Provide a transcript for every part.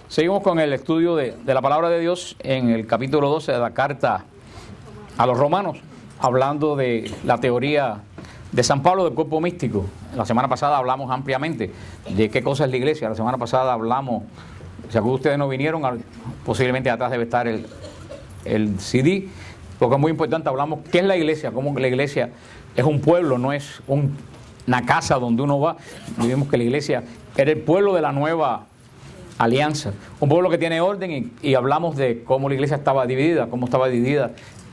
Seguimos con el estudio de la palabra de Dios en el capítulo 12 de la carta a los romanos, hablando de la teoría de San Pablo del cuerpo místico. La semana pasada hablamos ampliamente de qué cosa es la iglesia. La semana pasada hablamos, si algunos de ustedes no vinieron, posiblemente atrás debe estar el CD, porque es muy importante. Hablamos qué es la iglesia, cómo la iglesia es un pueblo, no es una casa donde uno va. Vimos que la iglesia era el pueblo de la nueva alianza, un pueblo que tiene orden, y hablamos de cómo la iglesia estaba dividida,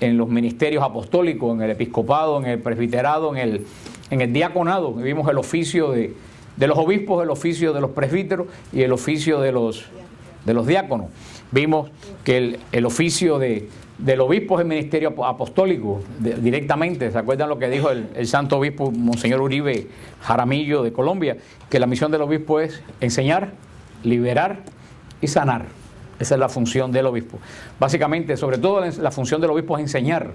en los ministerios apostólicos, en el episcopado, en el presbiterado, en el diaconado. Vimos el oficio de los obispos, el oficio de los presbíteros y el oficio de los diáconos. Vimos que el oficio del obispo es el ministerio apostólico directamente. ¿Se acuerdan lo que dijo el santo obispo Monseñor Uribe Jaramillo de Colombia? Que la misión del obispo es enseñar, liberar y sanar. Esa es la función del obispo. Básicamente, sobre todo la función del obispo es enseñar.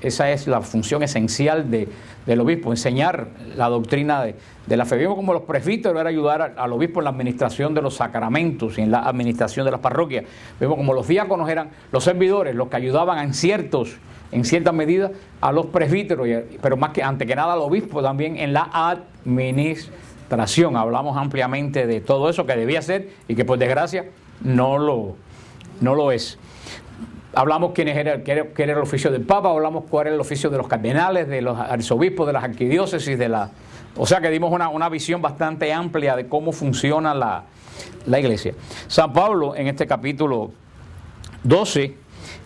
Esa es la función esencial del obispo, enseñar la doctrina de la fe. Vimos como los presbíteros era ayudar al obispo en la administración de los sacramentos y en la administración de las parroquias. Vimos como los diáconos eran los servidores, los que ayudaban en cierta medida a los presbíteros, pero más que ante que nada al obispo también en la administración. Hablamos ampliamente de todo eso que debía ser y que por desgracia no lo es. Hablamos qué era el oficio del Papa, hablamos cuál era el oficio de los cardenales, de los arzobispos, de las arquidiócesis, o sea que dimos una visión bastante amplia de cómo funciona la iglesia. San Pablo en este capítulo 12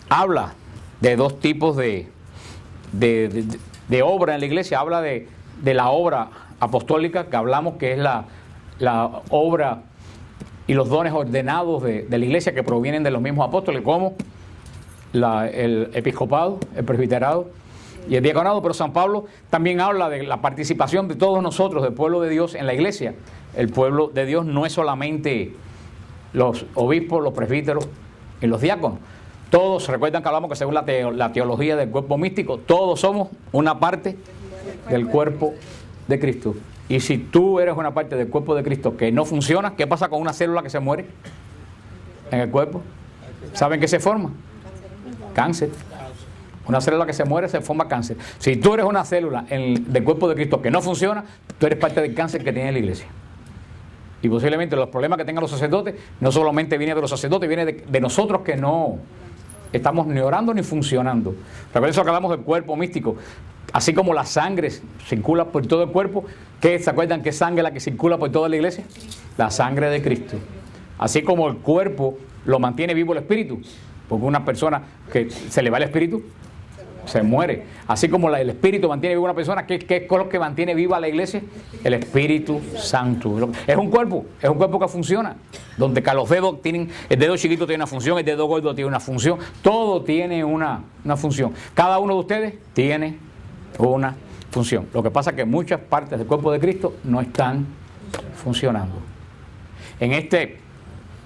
habla de dos tipos de obra en la iglesia. Habla de la obra apostólica, que hablamos que es la obra y los dones ordenados de la iglesia que provienen de los mismos apóstoles, como el episcopado, el presbiterado y el diaconado. Pero San Pablo también habla de la participación de todos nosotros, del pueblo de Dios en la iglesia. El pueblo de Dios no es solamente los obispos, los presbíteros y los diáconos. Todos, recuerdan que hablamos que según la teología del cuerpo místico, todos somos una parte del cuerpo de Cristo. Y si tú eres una parte del cuerpo de Cristo que no funciona, ¿qué pasa con una célula que se muere en el cuerpo? ¿Saben qué se forma? Cáncer. Una célula que se muere se forma cáncer. Si tú eres una célula del cuerpo de Cristo que no funciona, tú eres parte del cáncer que tiene la iglesia. Y posiblemente los problemas que tengan los sacerdotes no solamente vienen de los sacerdotes, viene de nosotros que no estamos ni orando ni funcionando. Recuerden eso que hablamos del cuerpo místico. Así como la sangre circula por todo el cuerpo, ¿se acuerdan qué sangre es la que circula por toda la iglesia? La sangre de Cristo. Así como el cuerpo lo mantiene vivo el espíritu, porque una persona que se le va el espíritu, se muere. Así como el espíritu mantiene viva una persona, ¿qué es lo que mantiene viva la iglesia? El Espíritu Santo. Es un cuerpo que funciona, donde los dedos tienen, el dedo chiquito tiene una función, el dedo gordo tiene una función, todo tiene una función. Cada uno de ustedes tiene una función. Lo que pasa es que muchas partes del cuerpo de Cristo no están funcionando. En este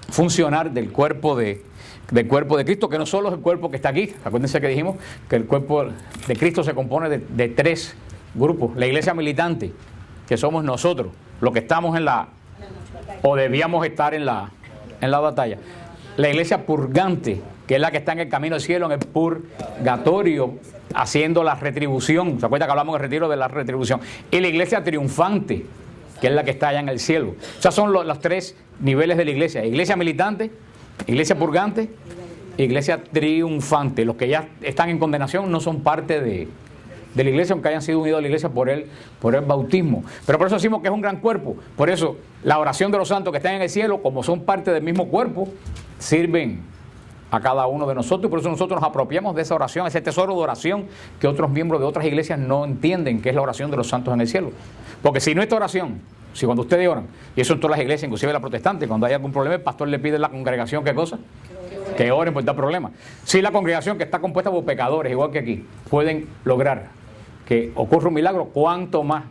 funcionar del cuerpo de Cristo, que no solo es el cuerpo que está aquí. Acuérdense que dijimos que el cuerpo de Cristo se compone de tres grupos. La iglesia militante, que somos nosotros, los que estamos o debíamos estar en la batalla. La iglesia purgante, que es la que está en el camino al cielo, en el purgatorio, haciendo la retribución. ¿Se acuerdan que hablamos del retiro de la retribución? Y la iglesia triunfante, que es la que está allá en el cielo. O sea, son los tres niveles de la iglesia. Iglesia militante, iglesia purgante, iglesia triunfante. Los que ya están en condenación no son parte de la iglesia, aunque hayan sido unidos a la iglesia por el bautismo. Pero por eso decimos que es un gran cuerpo. Por eso la oración de los santos que están en el cielo, como son parte del mismo cuerpo, sirven a cada uno de nosotros, y por eso nosotros nos apropiamos de esa oración, ese tesoro de oración que otros miembros de otras iglesias no entienden, que es la oración de los santos en el cielo. Porque si nuestra oración, si cuando ustedes oran, y eso en todas las iglesias, inclusive la protestante, cuando hay algún problema, el pastor le pide a la congregación, ¿qué cosa? Que oren por tal problema. Si la congregación, que está compuesta por pecadores, igual que aquí, pueden lograr que ocurra un milagro, ¿cuánto más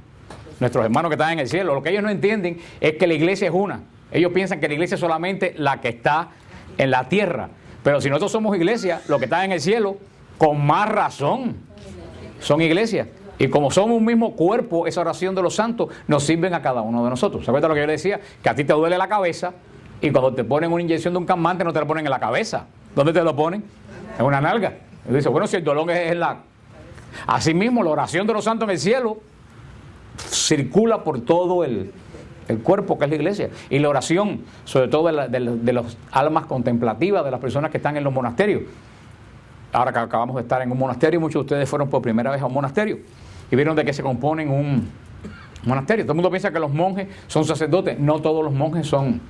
nuestros hermanos que están en el cielo? Lo que ellos no entienden es que la iglesia es una. Ellos piensan que la iglesia es solamente la que está en la tierra. Pero si nosotros somos iglesia, los que están en el cielo, con más razón, son iglesias. Y como somos un mismo cuerpo, esa oración de los santos nos sirven a cada uno de nosotros. ¿Se acuerdan lo que yo le decía? Que a ti te duele la cabeza Y cuando te ponen una inyección de un calmante no te lo ponen en la cabeza. ¿Dónde te lo ponen? En una nalga. Y dice, bueno, si el dolor es la... Asimismo, la oración de los santos en el cielo circula por todo el cuerpo que es la iglesia. Y la oración, sobre todo de las almas contemplativas, de las personas que están en los monasterios. Ahora que acabamos de estar en un monasterio, muchos de ustedes fueron por primera vez a un monasterio y vieron de qué se componen un monasterio. Todo el mundo piensa que los monjes son sacerdotes. No todos los monjes son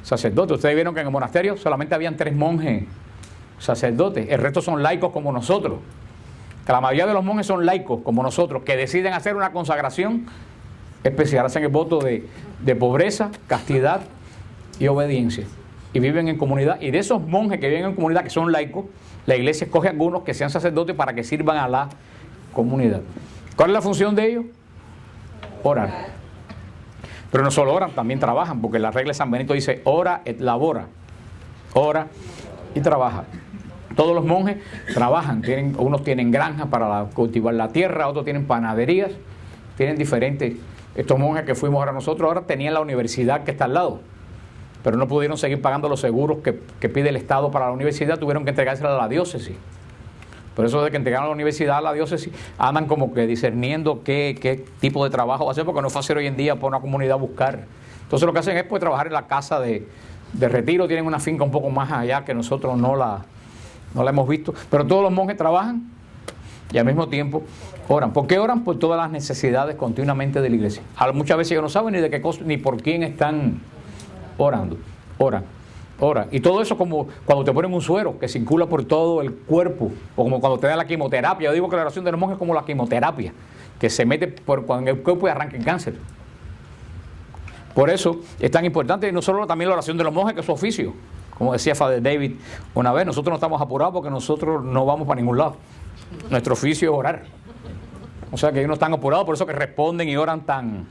sacerdotes. Ustedes vieron que en el monasterio solamente habían 3 monjes sacerdotes. El resto son laicos como nosotros. Que la mayoría de los monjes son laicos como nosotros, que deciden hacer una consagración especial. Hacen el voto de pobreza, castidad y obediencia. Y viven en comunidad. Y de esos monjes que viven en comunidad, que son laicos, la iglesia escoge a algunos que sean sacerdotes para que sirvan a la comunidad. ¿Cuál es la función de ellos? Orar. Pero no solo oran, también trabajan, porque la regla de San Benito dice, ora et labora. Ora y trabaja. Todos los monjes trabajan, unos tienen granjas para cultivar la tierra, otros tienen panaderías, tienen diferentes. Estos monjes que fuimos ahora nosotros, ahora tenían la universidad que está al lado, pero no pudieron seguir pagando los seguros que pide el Estado para la universidad, tuvieron que entregársela a la diócesis. Por eso de que entregaron a la universidad, a la diócesis, andan como que discerniendo qué tipo de trabajo va a hacer, porque no es fácil hoy en día por una comunidad buscar. Entonces lo que hacen es pues trabajar en la casa de retiro, tienen una finca un poco más allá que nosotros no la hemos visto, pero todos los monjes trabajan y al mismo tiempo oran. ¿Por qué oran? Por todas las necesidades continuamente de la iglesia. Muchas veces ellos no saben ni de qué cosa, ni por quién están orando. Oran. Y todo eso como cuando te ponen un suero que circula por todo el cuerpo, o como cuando te dan la quimioterapia. Yo digo que la oración de los monjes es como la quimioterapia, que se mete cuando en el cuerpo y arranca el cáncer. Por eso es tan importante, y no solo también la oración de los monjes, que es su oficio. Como decía Father David una vez, nosotros no estamos apurados porque nosotros no vamos para ningún lado. Nuestro oficio es orar. O sea que ellos no están apurados, por eso que responden y oran tan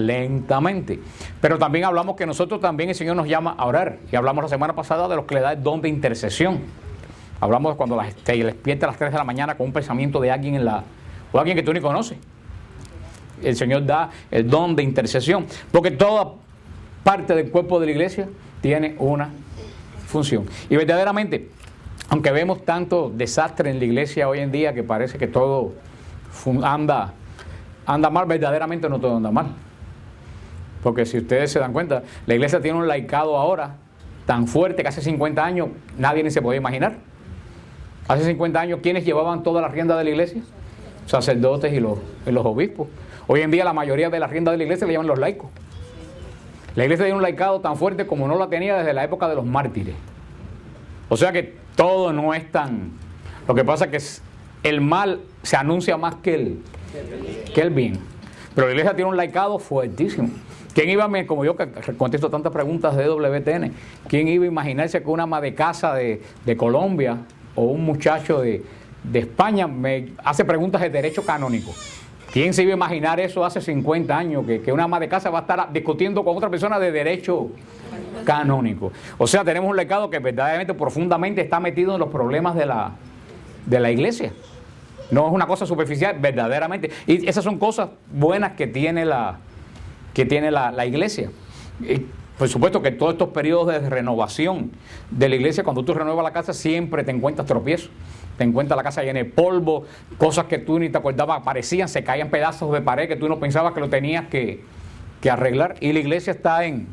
lentamente. Pero también hablamos que nosotros también el Señor nos llama a orar. Y hablamos la semana pasada de los que le da el don de intercesión. Hablamos de cuando te despierta a las 3 de la mañana con un pensamiento de alguien o alguien que tú ni conoces. El Señor da el don de intercesión. Porque toda parte del cuerpo de la iglesia tiene una función. Y verdaderamente, aunque vemos tanto desastre en la iglesia hoy en día que parece que todo anda mal, verdaderamente no todo anda mal. Porque si ustedes se dan cuenta, la iglesia tiene un laicado ahora tan fuerte que hace 50 años nadie ni se podía imaginar. Hace 50 años, ¿quiénes llevaban toda la rienda de la iglesia? Sacerdotes y los obispos. Hoy en día la mayoría de la rienda de la iglesia la llevan los laicos. La iglesia tiene un laicado tan fuerte como no la tenía desde la época de los mártires. O sea que todo no es tan... Lo que pasa es que el mal se anuncia más que el bien. Pero la iglesia tiene un laicado fuertísimo. ¿Quién iba a, como yo que contesto tantas preguntas de WTN, quién iba a imaginarse que una ama de casa de Colombia o un muchacho de España me hace preguntas de derecho canónico? ¿Quién se iba a imaginar eso hace 50 años? Que una ama de casa va a estar discutiendo con otra persona de derecho canónico. O sea, tenemos un laicado que verdaderamente, profundamente está metido en los problemas de la iglesia. No es una cosa superficial, verdaderamente. Y esas son cosas buenas que tiene la iglesia. Y por supuesto que todos estos periodos de renovación de la iglesia, cuando tú renuevas la casa, siempre te encuentras tropiezos. Te encuentras la casa llena de polvo, cosas que tú ni te acordabas aparecían, se caían pedazos de pared que tú no pensabas que lo tenías que arreglar. Y la iglesia está en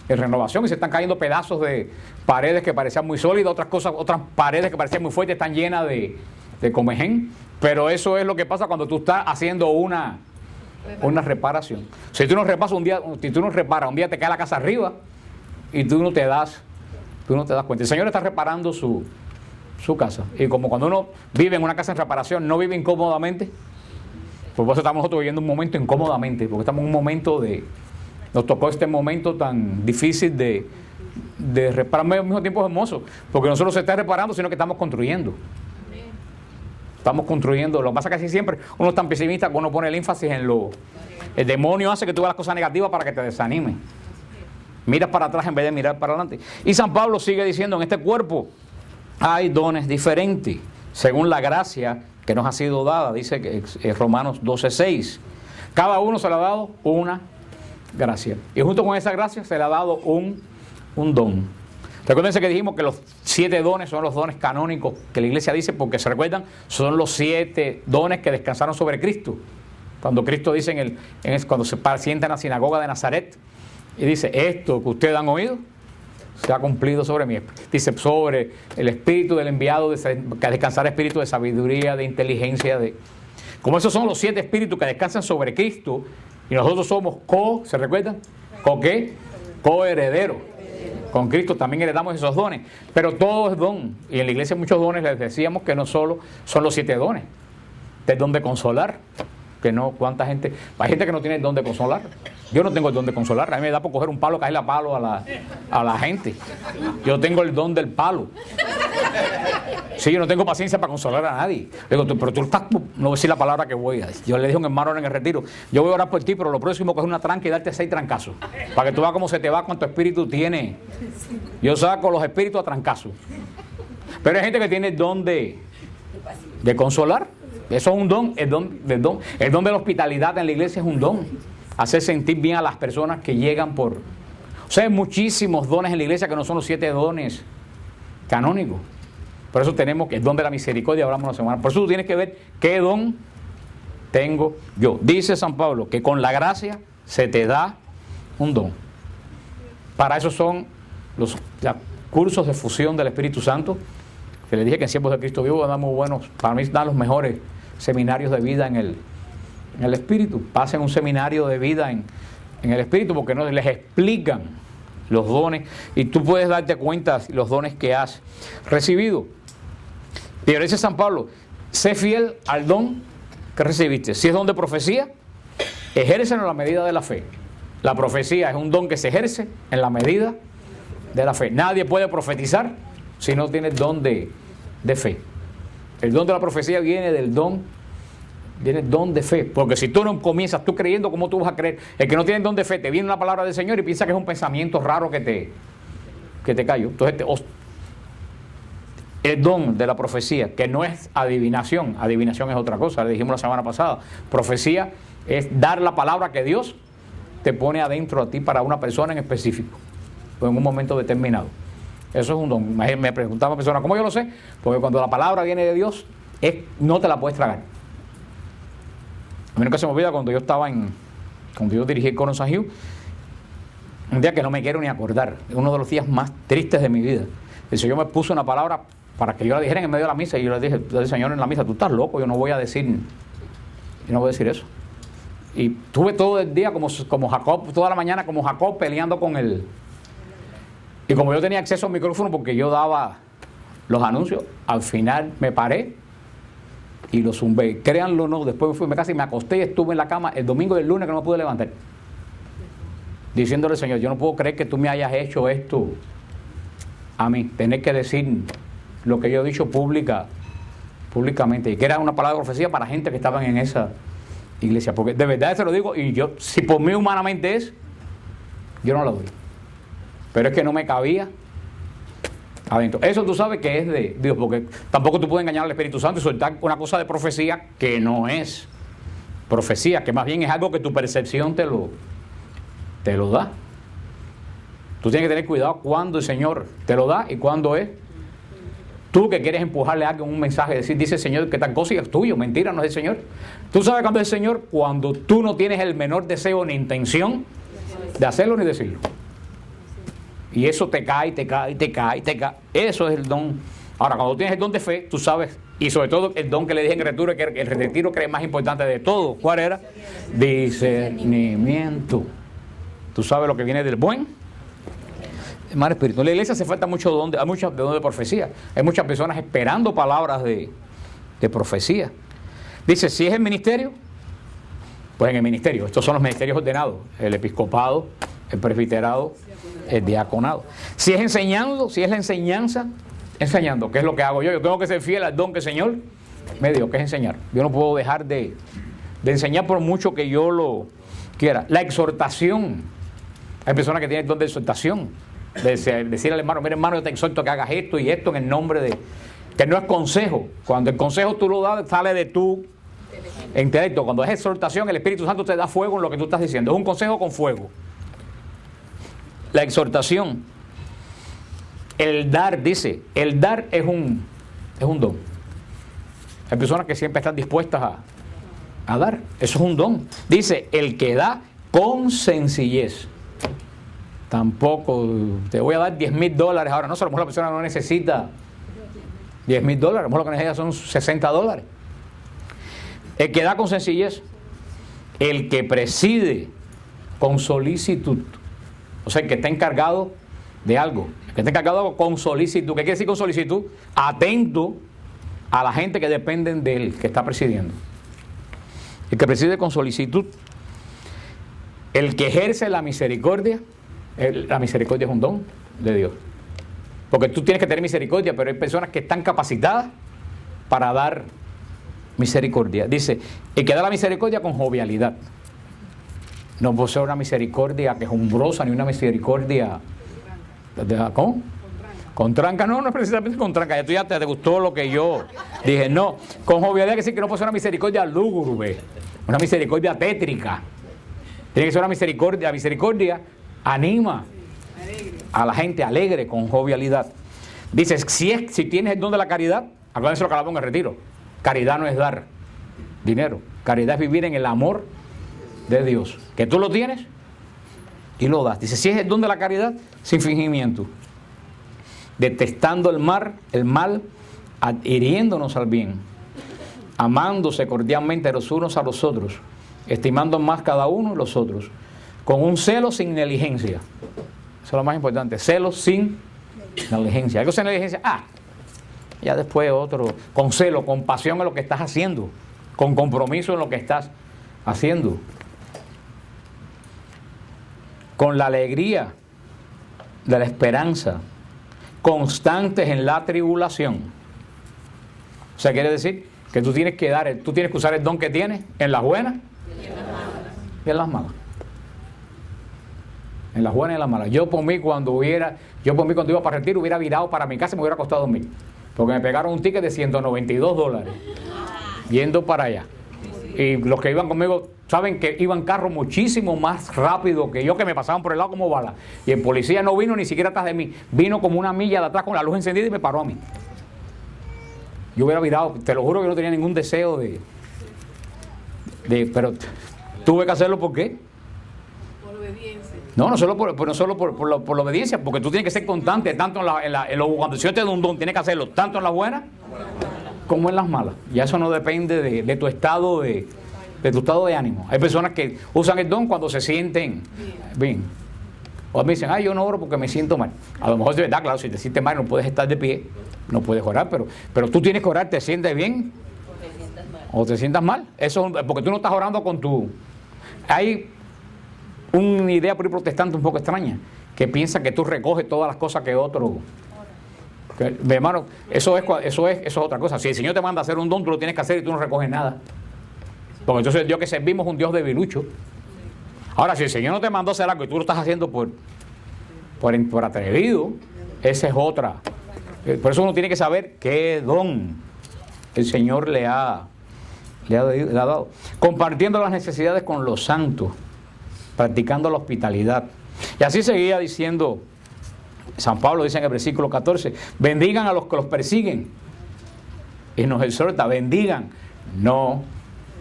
renovación y se están cayendo pedazos de paredes que parecían muy sólidas, otras paredes que parecían muy fuertes están llenas de comején. Pero eso es lo que pasa cuando tú estás haciendo una reparación. Si tú no reparas un día te cae la casa arriba y tú no te das cuenta. El Señor está reparando su casa. Y como cuando uno vive en una casa en reparación, no vive incómodamente, pues por eso estamos nosotros viviendo un momento incómodamente, porque estamos en un momento nos tocó este momento tan difícil de reparar, al mismo tiempo es hermoso, porque no solo se está reparando, sino que estamos construyendo. Estamos construyendo. Lo que pasa es que casi siempre uno es tan pesimista que uno pone el énfasis en el demonio hace que tú veas las cosas negativas para que te desanime. Miras para atrás en vez de mirar para adelante. Y San Pablo sigue diciendo, en este cuerpo hay dones diferentes, según la gracia que nos ha sido dada, dice Romanos 12:6. Cada uno se le ha dado una gracia. Y junto con esa gracia se le ha dado un don. Recuérdense que dijimos que los 7 dones son los dones canónicos que la iglesia dice, porque se recuerdan, son los 7 dones que descansaron sobre Cristo. Cuando Cristo dice cuando se sienta en la sinagoga de Nazaret y dice, esto que ustedes han oído se ha cumplido sobre mí. Dice, sobre el espíritu del enviado, que descansará espíritu de sabiduría, de inteligencia, como esos son los 7 espíritus que descansan sobre Cristo, y nosotros somos ¿se recuerdan? ¿Qué? Coherederos. Con Cristo también heredamos esos dones, pero todo es don. Y en la iglesia muchos dones, les decíamos que no solo son los 7 dones. El don de consolar, que no, ¿cuánta gente? Hay gente que no tiene el don de consolar. Yo no tengo el don de consolar. A mí me da por coger un palo, caerle a palo a la gente. Yo tengo el don del palo. Sí, yo no tengo paciencia para consolar a nadie. Le digo, pero tú estás, no voy a decir la palabra que voy a decir. Yo le dije a un hermano en el retiro, yo voy a orar por ti, pero lo próximo es una tranca y darte 6 trancazos. Para que tú veas cómo se te va, cuánto espíritu tiene. Yo saco los espíritus a trancazos. Pero hay gente que tiene el don de consolar. Eso es un don, el don de la hospitalidad en la iglesia es un don. Hacer sentir bien a las personas que llegan O sea, hay muchísimos dones en la iglesia que no son los 7 dones canónicos. Por eso tenemos el don de la misericordia, hablamos la semana. Por eso tú tienes que ver qué don tengo yo. Dice San Pablo que con la gracia se te da un don. Para eso son los cursos de fusión del Espíritu Santo, que les dije que en tiempos de Cristo vivo dan muy buenos, para mí dan los mejores seminarios de vida en el Espíritu. Pasen un seminario de vida en el Espíritu, porque no les explican los dones y tú puedes darte cuenta de los dones que has recibido. Pero dice San Pablo, sé fiel al don que recibiste. Si es don de profecía, ejércelo en la medida de la fe. La profecía es un don que se ejerce en la medida de la fe. Nadie puede profetizar si no tiene el don de fe. El don de la profecía viene del don de fe, porque si tú no comienzas tú creyendo, ¿cómo tú vas a creer? El que no tiene el don de fe te viene una palabra del Señor y piensa que es un pensamiento raro que te cayó. Entonces el don de la profecía, que no es adivinación es otra cosa, le dijimos la semana pasada. Profecía es dar la palabra que Dios te pone adentro a ti para una persona en específico o en un momento determinado. Eso es un don. Me preguntaba una persona, ¿cómo yo lo sé? Porque cuando la palabra viene de Dios, no te la puedes tragar. A mí nunca se me olvida cuando yo dirigí el coro en San Gil, un día que no me quiero ni acordar, uno de los días más tristes de mi vida. El Señor me puso una palabra para que yo la dijera en medio de la misa, y yo le dije al Señor en la misa, tú estás loco, yo no voy a decir eso. Y tuve todo el día como Jacob, toda la mañana como Jacob peleando con él. Y como yo tenía acceso al micrófono porque yo daba los anuncios, al final me paré y lo zumbé. Créanlo o no, después me fui a mi casa y me acosté y estuve en la cama el domingo y el lunes que no me pude levantar. Diciéndole al Señor, yo no puedo creer que tú me hayas hecho esto a mí. Tener que decir lo que yo he dicho públicamente. Y que era una palabra de profecía para gente que estaban en esa iglesia. Porque de verdad se lo digo, y yo, si por mí humanamente es, yo no la doy. Pero es que no me cabía adentro. Eso tú sabes que es de Dios, porque tampoco tú puedes engañar al Espíritu Santo y soltar una cosa de profecía que no es profecía, que más bien es algo que tu percepción te lo da. Tú tienes que tener cuidado cuando el Señor te lo da y cuando es tú que quieres empujarle a alguien un mensaje, dice el Señor que tal cosa y es tuyo. Mentira, no es del Señor. Tú sabes cuándo es el Señor, cuando tú no tienes el menor deseo ni intención de hacerlo ni decirlo. Y eso te cae. Eso es el don. Ahora, cuando tienes el don de fe, tú sabes, y sobre todo el don que le dije en el retiro, que el retiro que es más importante de todo. ¿Cuál era? Discernimiento. Tú sabes lo que viene del buen mal espíritu. En la iglesia hace falta mucho don de profecía. Hay muchas personas esperando palabras de profecía. Dice, si es el ministerio, pues en el ministerio. Estos son los ministerios ordenados: el episcopado, el presbiterado, el diaconado. Si es enseñando, si es la enseñanza, enseñando. ¿Qué es lo que hago yo? Yo tengo que ser fiel al don que el Señor me dio, que es enseñar. Yo no puedo dejar de enseñar por mucho que yo lo quiera. La exhortación. Hay personas que tienen el don de exhortación. De decir al hermano, mira hermano, yo te exhorto que hagas esto y esto en el nombre de... Que no es consejo. Cuando el consejo tú lo das, sale de tu intelecto. Cuando es exhortación, el Espíritu Santo te da fuego en lo que tú estás diciendo. Es un consejo con fuego. La exhortación. El dar, dice, el dar es un don. Hay personas que siempre están dispuestas a dar. Eso es un don. Dice, el que da con sencillez. Tampoco, te voy a dar $10,000 ahora. No, a lo mejor la persona no necesita $10,000. A lo mejor lo que necesita son $60. El que da con sencillez. El que preside con solicitud. O sea, el que está encargado de algo. El que está encargado con solicitud. ¿Qué quiere decir con solicitud? Atento a la gente que dependen de él, que está presidiendo. El que preside con solicitud. El que ejerce la misericordia. La misericordia es un don de Dios. Porque tú tienes que tener misericordia, pero hay personas que están capacitadas para dar misericordia. Dice, el que da la misericordia con jovialidad. No posee una misericordia quejumbrosa, ni una misericordia... ¿Cómo? Con tranca. No, no es precisamente con tranca. Ya tú ya te gustó lo que yo dije. No, con jovialidad quiere decir que no posee una misericordia lúgubre, una misericordia tétrica. Tiene que ser una misericordia. La misericordia anima a la gente alegre, con jovialidad. Dices, si tienes el don de la caridad, acuérdense lo que hablamos en el retiro. Caridad no es dar dinero. Caridad es vivir en el amor de Dios. Que tú lo tienes y lo das. Dice, si es el don de la caridad, sin fingimiento. Detestando el mal, adhiriéndonos al bien. Amándose cordialmente los unos a los otros. Estimando más cada uno los otros. Con un celo sin negligencia. Eso es lo más importante. Celo sin negligencia. Algo sin negligencia. Ya después otro. Con celo, con pasión en lo que estás haciendo. Con compromiso en lo que estás haciendo. Con la alegría de la esperanza. Constantes en la tribulación. O sea, quiere decir que tú tienes que usar el don que tienes en las buenas y en las malas. En las buenas y en las malas. Yo por mí cuando iba para retiro hubiera virado para mi casa y me hubiera costado $1,000. Porque me pegaron un ticket de $192 yendo para allá. Y los que iban conmigo saben que iban carros muchísimo más rápido que yo, que me pasaban por el lado como bala. Y el policía no vino ni siquiera atrás de mí. Vino como una milla de atrás con la luz encendida y me paró a mí. Yo hubiera virado, te lo juro que no tenía ningún deseo pero tuve que hacerlo. ¿Por qué? Por obediencia. No solo por la obediencia, porque tú tienes que ser constante, tanto cuando Dios te da un don, tienes que hacerlo tanto en las buenas como en las malas. Ya eso no depende de tu estado de tu estado de ánimo. Hay personas que usan el don cuando se sienten bien. O me dicen, yo no oro porque me siento mal. A lo mejor es verdad, claro, si te sientes mal no puedes estar de pie, no puedes orar, pero tú tienes que orar, ¿te sientes bien? O te sientas mal. Eso porque tú no estás orando con tu... Hay una idea por ahí protestante un poco extraña, que piensa que tú recoges todas las cosas que otro... Mi hermano, eso es otra cosa. Si el Señor te manda a hacer un don, tú lo tienes que hacer y tú no recoges nada. Porque entonces el Dios que servimos es un Dios debilucho. Ahora, si el Señor no te mandó a hacer algo y tú lo estás haciendo por atrevido, esa es otra. Por eso uno tiene que saber qué don el Señor le ha dado. Compartiendo las necesidades con los santos, practicando la hospitalidad. Y así seguía diciendo San Pablo, dice en el versículo 14, bendigan a los que los persiguen. Y nos exhorta, bendigan, no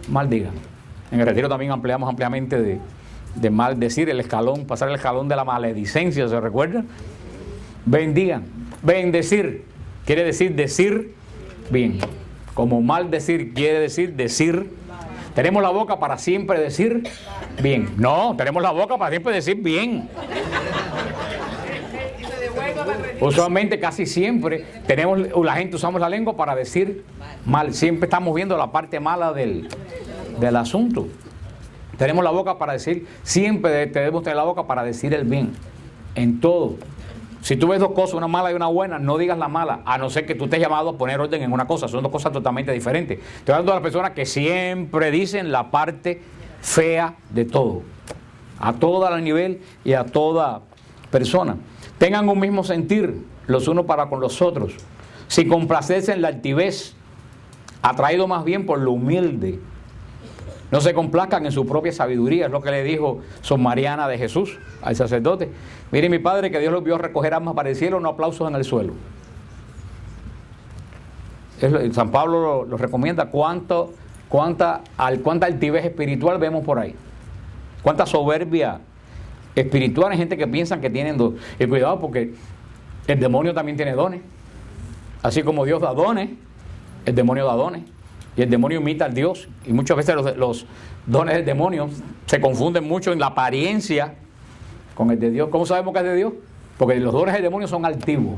maldigan. En el retiro también ampliamos ampliamente de maldecir el escalón, pasar el escalón de la maledicencia, ¿se recuerdan? Bendigan. Bendecir quiere decir bien. Como maldecir quiere decir. Tenemos la boca para siempre decir bien. No, tenemos la boca para siempre decir bien. Usualmente, casi siempre, la gente usamos la lengua para decir mal. Siempre estamos viendo la parte mala del asunto. Tenemos la boca para decir, siempre debemos tener la boca para decir el bien. En todo. Si tú ves dos cosas, una mala y una buena, no digas la mala, a no ser que tú estés llamado a poner orden en una cosa. Son dos cosas totalmente diferentes. Estoy hablando de las personas que siempre dicen la parte fea de todo. A todo nivel y a toda persona. Tengan un mismo sentir los unos para con los otros, sin complacerse en la altivez, atraído más bien por lo humilde No se complazcan en su propia sabiduría, es lo que le dijo Sor Mariana de Jesús al sacerdote. Mire, mi padre, que Dios los vio recoger armas para el cielo, no aplausos en el suelo. San Pablo lo recomienda. Cuánta altivez espiritual vemos por ahí. Cuánta soberbia espiritual. Hay gente que piensa que tienen dos. Y cuidado, porque el demonio también tiene dones. Así como Dios da dones, el demonio da dones. Y el demonio imita al Dios. Y muchas veces los dones del demonio se confunden mucho en la apariencia con el de Dios. ¿Cómo sabemos que es de Dios? Porque los dones del demonio son altivos.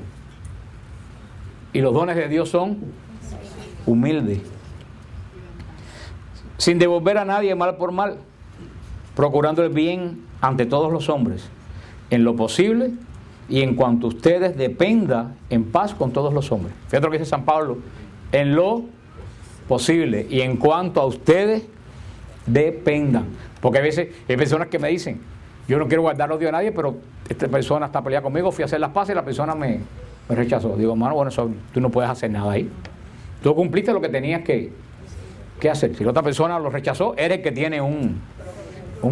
Y los dones de Dios son humildes. Sin devolver a nadie mal por mal, procurando el bien ante todos los hombres, en lo posible y en cuanto ustedes dependa en paz con todos los hombres. Fíjate lo que dice San Pablo, en lo posible y en cuanto a ustedes dependan. Porque a veces hay personas que me dicen, yo no quiero guardar odio a nadie, pero esta persona está peleada conmigo, fui a hacer las paces y la persona me rechazó. Digo, hermano, bueno, eso, tú no puedes hacer nada ahí. Tú cumpliste lo que tenías que hacer. Si la otra persona lo rechazó, eres el que tiene un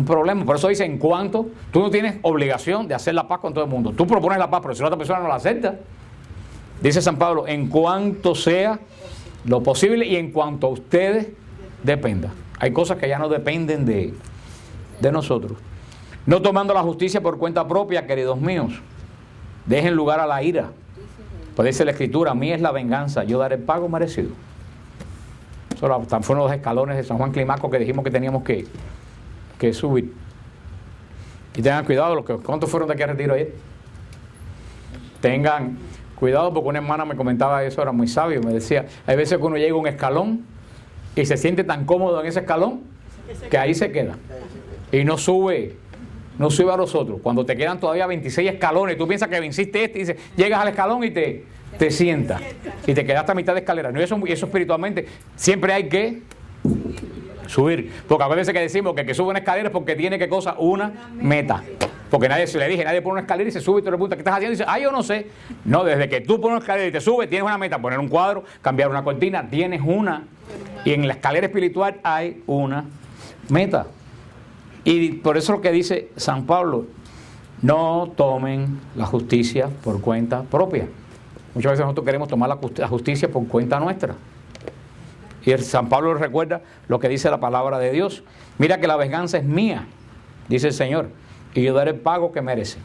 problema. Por eso dice, en cuanto, tú no tienes obligación de hacer la paz con todo el mundo. Tú propones la paz, pero si la otra persona no la acepta, dice San Pablo, en cuanto sea lo posible y en cuanto a ustedes dependa. Hay cosas que ya no dependen de nosotros. No tomando la justicia por cuenta propia, queridos míos. Dejen lugar a la ira. Pues dice la Escritura, a mí es la venganza, yo daré el pago merecido. Eso fueron los escalones de San Juan Climaco que dijimos que teníamos que subir. Y tengan cuidado, ¿cuántos fueron de aquí a retiro ayer? Tengan cuidado, porque una hermana me comentaba eso, era muy sabio, me decía, hay veces que uno llega a un escalón y se siente tan cómodo en ese escalón que ahí se queda. Y no sube a los otros. Cuando te quedan todavía 26 escalones, tú piensas que venciste y dices, llegas al escalón y te sientas. Y te quedaste a mitad de escalera. No, eso espiritualmente, siempre hay que subir. Porque a veces que decimos que el que sube una escalera es porque tiene que cosa una meta. Porque nadie pone una escalera y se sube y te le pregunta, ¿qué estás haciendo? Y dice, yo no sé. No, desde que tú pones una escalera y te subes, tienes una meta. Poner un cuadro, cambiar una cortina, tienes una. Y en la escalera espiritual hay una meta. Y por eso lo que dice San Pablo, no tomen la justicia por cuenta propia. Muchas veces nosotros queremos tomar la justicia por cuenta nuestra. Y San Pablo recuerda lo que dice la palabra de Dios. Mira que la venganza es mía, dice el Señor, y yo daré el pago que merece.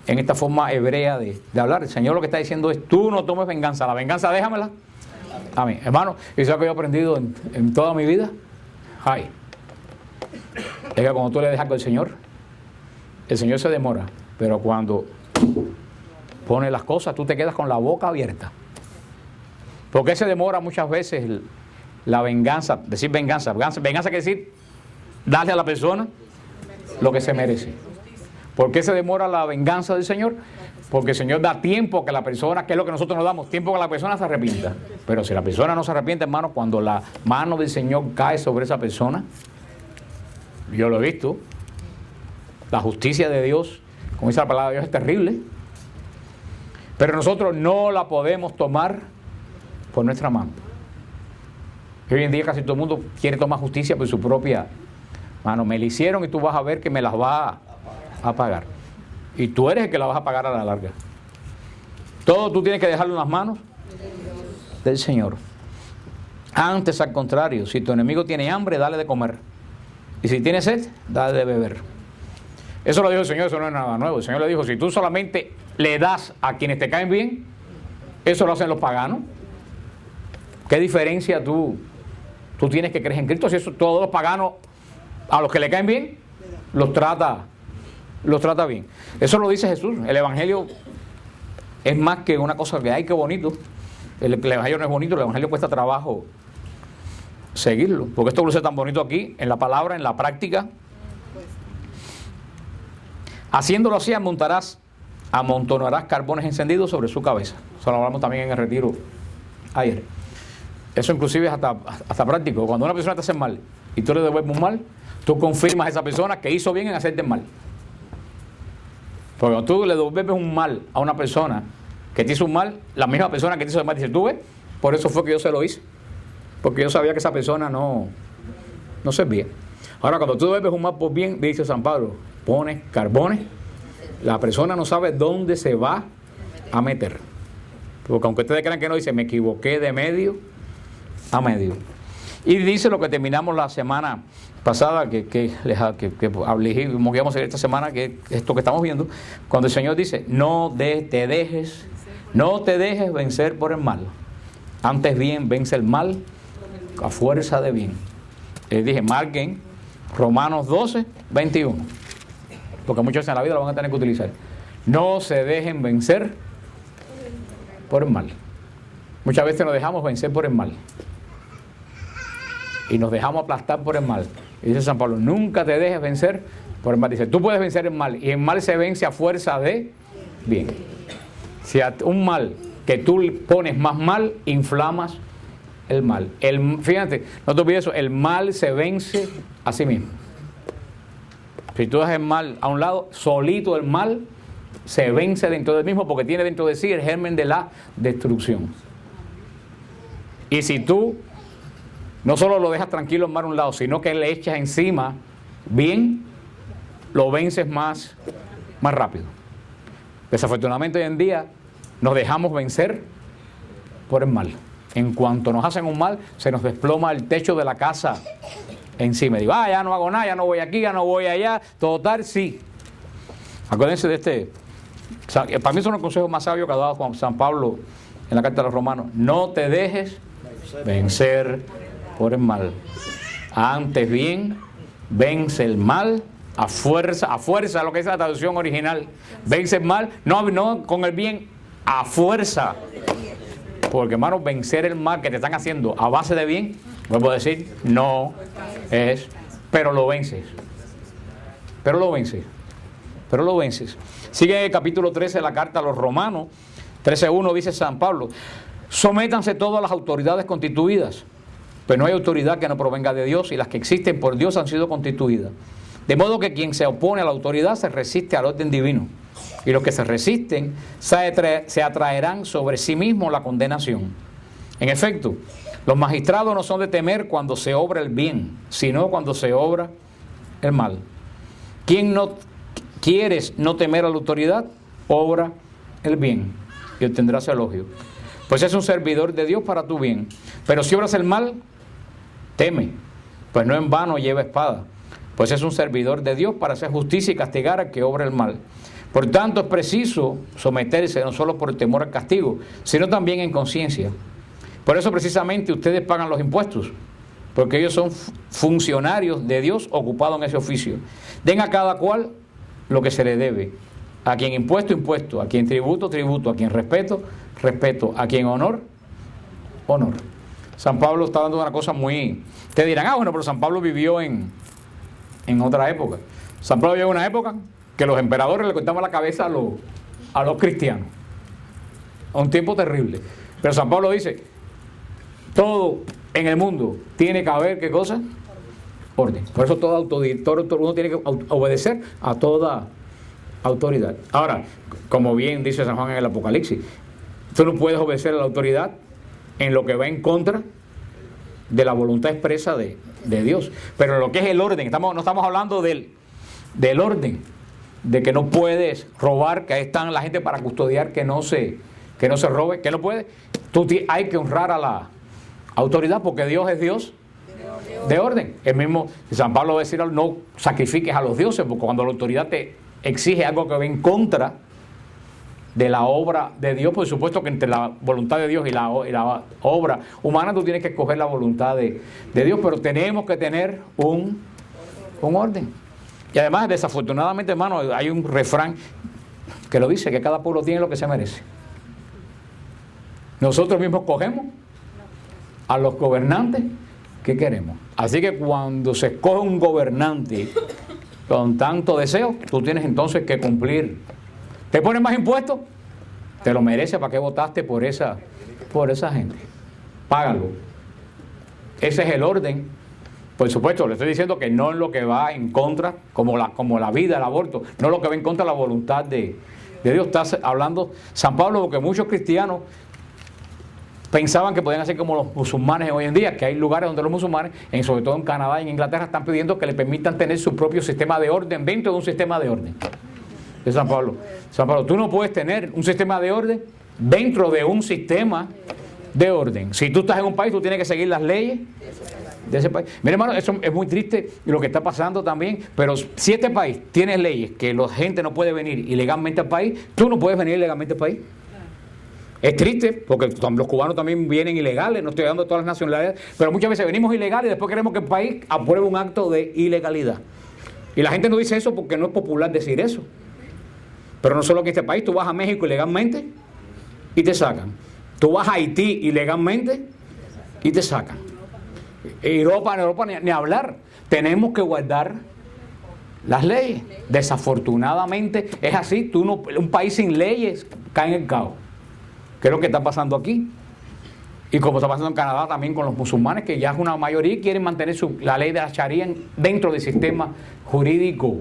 En esta forma hebrea de hablar, el Señor lo que está diciendo es, tú no tomes venganza, la venganza déjamela a mí. Hermano, ¿y eso es lo que yo he aprendido en toda mi vida? Es que cuando tú le dejas algo al Señor, el Señor se demora, pero cuando pone las cosas, tú te quedas con la boca abierta. ¿Por qué se demora muchas veces la venganza? Decir venganza quiere decir darle a la persona lo que se merece. ¿Por qué se demora la venganza del Señor? Porque el Señor da tiempo que la persona, que es lo que nosotros nos damos, tiempo que la persona se arrepienta. Pero si la persona no se arrepiente, hermano, cuando la mano del Señor cae sobre esa persona, yo lo he visto, la justicia de Dios, como dice la palabra de Dios, es terrible. Pero nosotros no la podemos tomar por nuestra mano. Hoy en día casi todo el mundo quiere tomar justicia por su propia mano. Me la hicieron y tú vas a ver que me las va a pagar. Y tú eres el que la vas a pagar a la larga. Todo tú tienes que dejarlo en las manos del Señor. Antes, al contrario, si tu enemigo tiene hambre, dale de comer. Y si tiene sed, dale de beber. Eso lo dijo el Señor, eso no es nada nuevo. El Señor le dijo, si tú solamente le das a quienes te caen bien, eso lo hacen los paganos. ¿Qué diferencia tú tienes que creer en Cristo? Si eso, todos los paganos, a los que le caen bien, los trata bien. Eso lo dice Jesús. El Evangelio es más que una cosa que, qué bonito. El Evangelio no es bonito, el Evangelio cuesta trabajo seguirlo. Porque esto luce tan bonito aquí, en la palabra, en la práctica. Haciéndolo así, amontonarás carbones encendidos sobre su cabeza. Eso lo hablamos también en el retiro ayer. Eso inclusive es hasta práctico. Cuando una persona te hace mal y tú le devuelves un mal, tú confirmas a esa persona que hizo bien en hacerte mal. Porque cuando tú le devuelves un mal a una persona que te hizo un mal, la misma persona que te hizo el mal dice, tú ves, por eso fue que yo se lo hice. Porque yo sabía que esa persona no no servía. Ahora, cuando tú bebes un mal por bien, dice San Pablo, pones carbones, la persona no sabe dónde se va a meter. Porque aunque ustedes crean que no, dice, me equivoqué de medio a medio. Y dice lo que terminamos la semana pasada, que íbamos a seguir esta semana, que esto que estamos viendo, cuando el Señor dice, no te dejes vencer por el mal. Antes bien, vence el mal a fuerza de bien. Les dije, marquen Romanos 12, 21. Porque muchos en la vida lo van a tener que utilizar. No se dejen vencer por el mal. Muchas veces nos dejamos vencer por el mal. Y nos dejamos aplastar por el mal. Y dice San Pablo, nunca te dejes vencer por el mal. Dice, tú puedes vencer el mal. Y el mal se vence a fuerza de bien. Si a un mal que tú pones más mal, inflamas el mal. Fíjate, no te olvides eso, el mal se vence a sí mismo. Si tú dejas el mal a un lado, solito el mal se vence dentro del mismo porque tiene dentro de sí el germen de la destrucción. Y si tú no solo lo dejas tranquilo el mal a un lado, sino que le echas encima bien, lo vences más rápido. Desafortunadamente hoy en día nos dejamos vencer por el mal. En cuanto nos hacen un mal, se nos desploma el techo de la casa encima. Digo, ya no hago nada, ya no voy aquí, ya no voy allá. Total, sí. Acuérdense de este. Para mí son los consejos más sabios que ha dado Juan San Pablo en la carta de los Romanos. No te dejes vencer por el mal. Antes bien, vence el mal a fuerza, lo que es la traducción original. Vence el mal, no con el bien, a fuerza. Porque, hermano, vencer el mal que te están haciendo a base de bien, vuelvo a decir, no es, pero lo vences. Pero lo vences. Sigue el capítulo 13 de la carta a los Romanos, 13:1 dice San Pablo, sométanse todas las autoridades constituidas, pues no hay autoridad que no provenga de Dios y las que existen por Dios han sido constituidas. De modo que quien se opone a la autoridad se resiste al orden divino. Y los que se resisten se atraerán sobre sí mismos la condenación. En efecto, los magistrados no son de temer cuando se obra el bien, sino cuando se obra el mal. ¿Quién no quieres no temer a la autoridad? Obra el bien y obtendrás elogio. Pues es un servidor de Dios para tu bien. Pero si obras el mal, teme, pues no en vano lleva espada. Pues es un servidor de Dios para hacer justicia y castigar al que obra el mal. Por tanto, es preciso someterse no solo por el temor al castigo, sino también en conciencia. Por eso precisamente ustedes pagan los impuestos, porque ellos son funcionarios de Dios ocupados en ese oficio. Den a cada cual lo que se le debe. A quien impuesto, impuesto. A quien tributo, tributo. A quien respeto, respeto. A quien honor, honor. San Pablo está dando una cosa muy... Te dirán, bueno, pero San Pablo vivió en otra época. San Pablo vivió en una época que los emperadores le cortaban la cabeza a los cristianos. A un tiempo terrible. Pero San Pablo dice, todo en el mundo tiene que haber, ¿qué cosa? Orden. Por eso todo uno tiene que obedecer a toda autoridad. Ahora, como bien dice San Juan en el Apocalipsis, tú no puedes obedecer a la autoridad en lo que va en contra de la voluntad expresa de Dios. Pero en lo que es el orden, no estamos hablando del orden, de que no puedes robar, que ahí están la gente para custodiar que no se robe, que no puede. Hay que honrar a la autoridad porque Dios es Dios de orden. El mismo San Pablo va a decir, no sacrifiques a los dioses, porque cuando la autoridad te exige algo que va en contra de la obra de Dios, por supuesto que entre la voluntad de Dios y la obra humana tú tienes que escoger la voluntad de Dios, pero tenemos que tener un orden. Y además, desafortunadamente, hermano, hay un refrán que lo dice, que cada pueblo tiene lo que se merece. Nosotros mismos cogemos a los gobernantes que queremos. Así que cuando se escoge un gobernante con tanto deseo, tú tienes entonces que cumplir. ¿Te ponen más impuestos? Te lo mereces. ¿Para qué votaste por esa gente? Págalo. Ese es el orden. Por supuesto, le estoy diciendo que no es lo que va en contra, como la vida, el aborto, no es lo que va en contra de la voluntad de Dios. Está hablando San Pablo, porque muchos cristianos pensaban que podían hacer como los musulmanes hoy en día, que hay lugares donde los musulmanes, sobre todo en Canadá y en Inglaterra, están pidiendo que le permitan tener su propio sistema de orden dentro de un sistema de orden. De San Pablo. San Pablo, tú no puedes tener un sistema de orden dentro de un sistema de orden. Si tú estás en un país, tú tienes que seguir las leyes de ese país. Mira, hermano, eso es muy triste lo que está pasando también, pero si este país tiene leyes que la gente no puede venir ilegalmente al país, tú no puedes venir ilegalmente al país. Es triste, porque los cubanos también vienen ilegales, no estoy hablando de todas las nacionalidades, pero muchas veces venimos ilegales y después queremos que el país apruebe un acto de ilegalidad. Y la gente no dice eso porque no es popular decir eso. Pero no solo que en este país, tú vas a México ilegalmente y te sacan. Tú vas a Haití ilegalmente y te sacan. En Europa ni hablar. Tenemos que guardar las leyes. Desafortunadamente es así. Un país sin leyes cae en el caos. ¿Qué es lo que está pasando aquí? Y como está pasando en Canadá también con los musulmanes, que ya es una mayoría y quieren mantener la ley de la Sharia dentro del sistema jurídico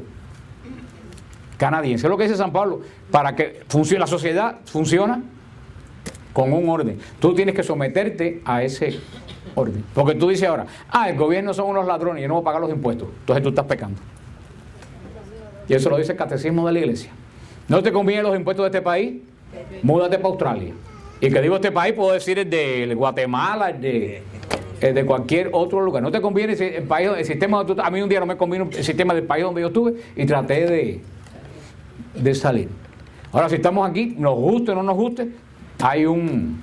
canadiense. Es lo que dice San Pablo. Para que funcione la sociedad, funciona con un orden. Tú tienes que someterte a ese orden. Porque tú dices ahora, el gobierno son unos ladrones y yo no voy a pagar los impuestos. Entonces tú estás pecando. Y eso lo dice el catecismo de la iglesia. ¿No te convienen los impuestos de este país? Múdate para Australia. Y que digo este país, puedo decir el de Guatemala, el de cualquier otro lugar. No te conviene el país, el sistema donde tú, a mí un día no me convino el sistema del país donde yo estuve y traté de salir. Ahora, si estamos aquí, nos guste o no nos guste, hay un